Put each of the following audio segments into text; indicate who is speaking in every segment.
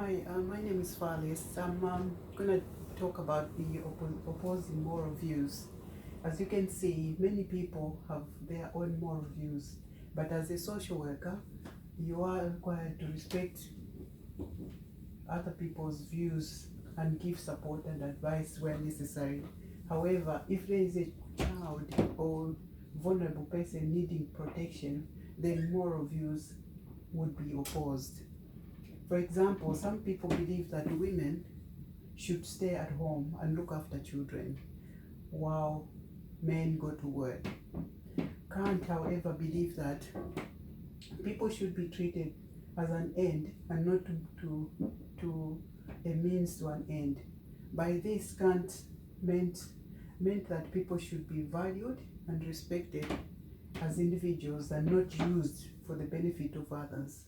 Speaker 1: Hi, my name is Falis. I'm going to talk about the opposing moral views. As you can see, many people have their own moral views, but as a social worker, you are required to respect other people's views and give support and advice where necessary. However, if there is a child or vulnerable person needing protection, then moral views would be opposed. For example, some people believe that women should stay at home and look after children while men go to work. Kant, however, believe that people should be treated as an end and not to a means to an end. By this, Kant meant that people should be valued and respected as individuals and not used for the benefit of others.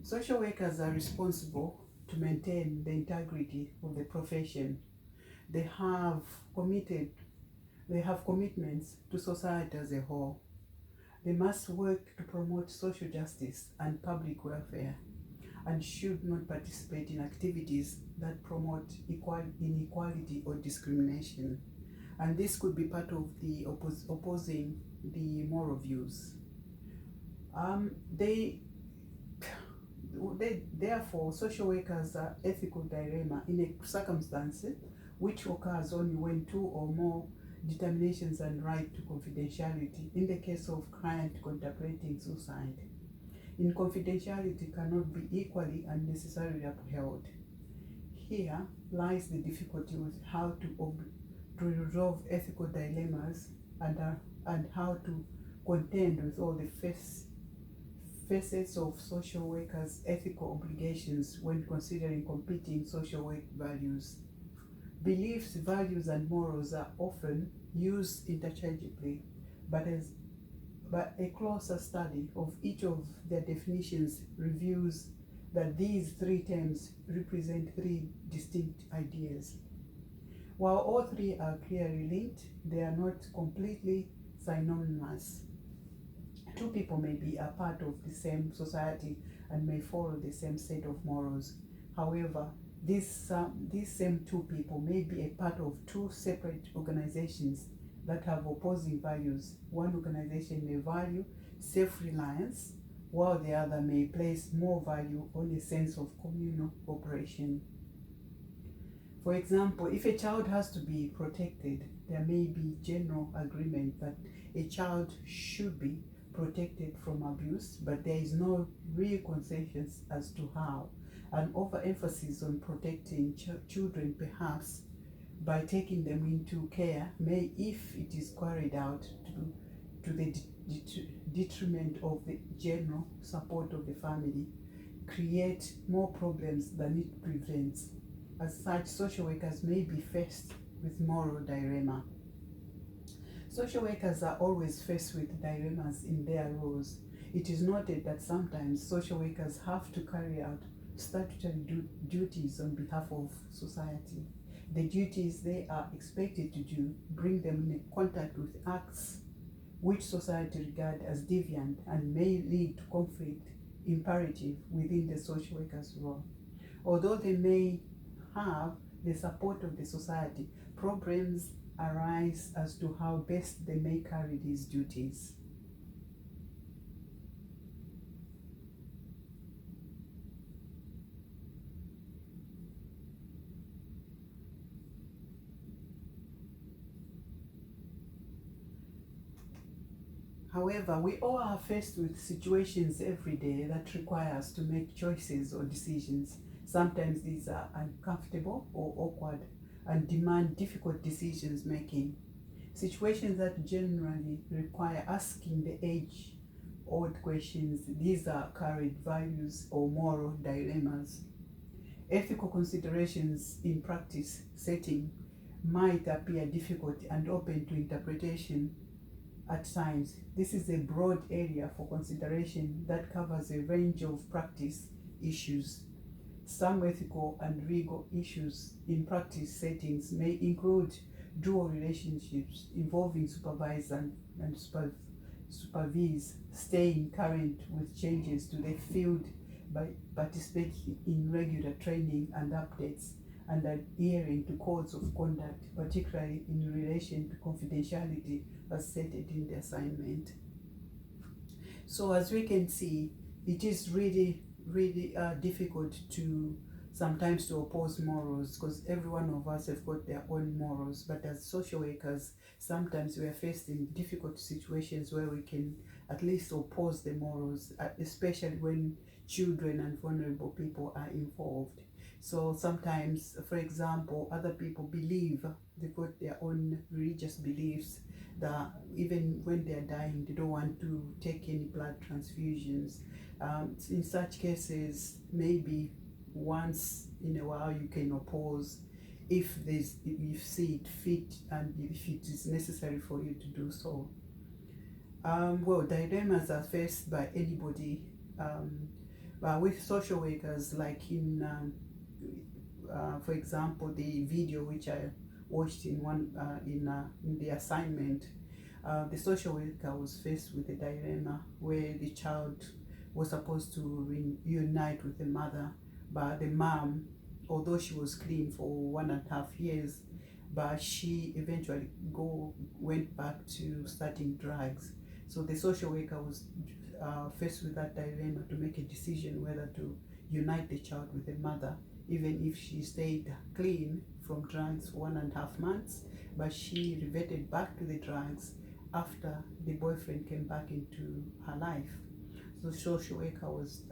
Speaker 1: Social workers are responsible to maintain the integrity of the profession. They have commitments to society as a whole. They must work to promote social justice and public welfare and should not participate in activities that promote inequality or discrimination. And this could be part of the opposing the moral views. Therefore, social workers are ethical dilemma in a circumstance which occurs only when two or more determinations and right to confidentiality in the case of client contemplating suicide. In confidentiality cannot be equally and necessarily upheld. Here lies the difficulty with how to resolve ethical dilemmas and how to contend with all the facets of social workers' ethical obligations when considering competing social work values. Beliefs, values, and morals are often used interchangeably, but a closer study of each of their definitions reveals that these three terms represent three distinct ideas. While all three are clearly linked, they are not completely synonymous. Two people may be a part of the same society and may follow the same set of morals. However, these same two people may be a part of two separate organizations that have opposing values. One organization may value self-reliance, while the other may place more value on a sense of communal cooperation. For example, if a child has to be protected, there may be general agreement that a child should be protected from abuse, but there is no real consensus as to how. An overemphasis on protecting children, perhaps by taking them into care, may, if it is carried out to the detriment of the general support of the family, create more problems than it prevents. As such, social workers may be faced with moral dilemma. Social workers are always faced with dilemmas in their roles. It is noted that sometimes social workers have to carry out statutory duties on behalf of society. The duties they are expected to do bring them in contact with acts which society regards as deviant and may lead to conflict imperative within the social worker's role. Although they may have the support of the society, problems arise as to how best they may carry these duties. However, we all are faced with situations every day that require us to make choices or decisions. Sometimes these are uncomfortable or awkward and demand difficult decisions making. Situations that generally require asking the age-old questions. These are carried values or moral dilemmas. Ethical considerations in practice setting might appear difficult and open to interpretation at times. This is a broad area for consideration that covers a range of practice issues. Some ethical and legal issues in practice settings may include dual relationships involving supervisor and supervise, staying current with changes to the field by participating in regular training and updates and adhering to codes of conduct, particularly in relation to confidentiality as stated in the assignment. So as we can see, it is really difficult to sometimes to oppose morals, because every one of us have got their own morals. But as social workers, sometimes we are faced in difficult situations where we can at least oppose the morals, especially when children and vulnerable people are involved. So sometimes, for example, other people believe, they've got their own religious beliefs, that even when they're dying, they don't want to take any blood transfusions. In such cases, maybe once in a while you can oppose if you see it fit and if it is necessary for you to do so. Well, dilemmas are faced by anybody, but with social workers, like in for example, the video which I watched in in the assignment, the social worker was faced with a dilemma where the child was supposed to reunite with the mother, but the mom, although she was clean for 1.5 years, but she eventually went back to starting drugs. So the social worker was faced with that dilemma to make a decision whether to unite the child with the mother, even if she stayed clean from drugs for 1.5 months, but she reverted back to the drugs after the boyfriend came back into her life. So the social worker was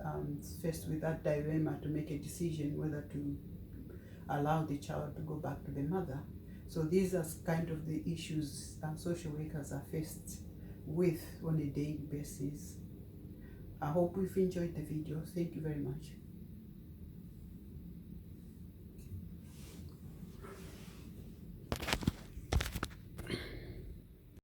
Speaker 1: faced with that dilemma to make a decision whether to allow the child to go back to the mother. So these are kind of the issues social workers are faced with on a daily basis. I hope you've enjoyed the video. Thank you very much.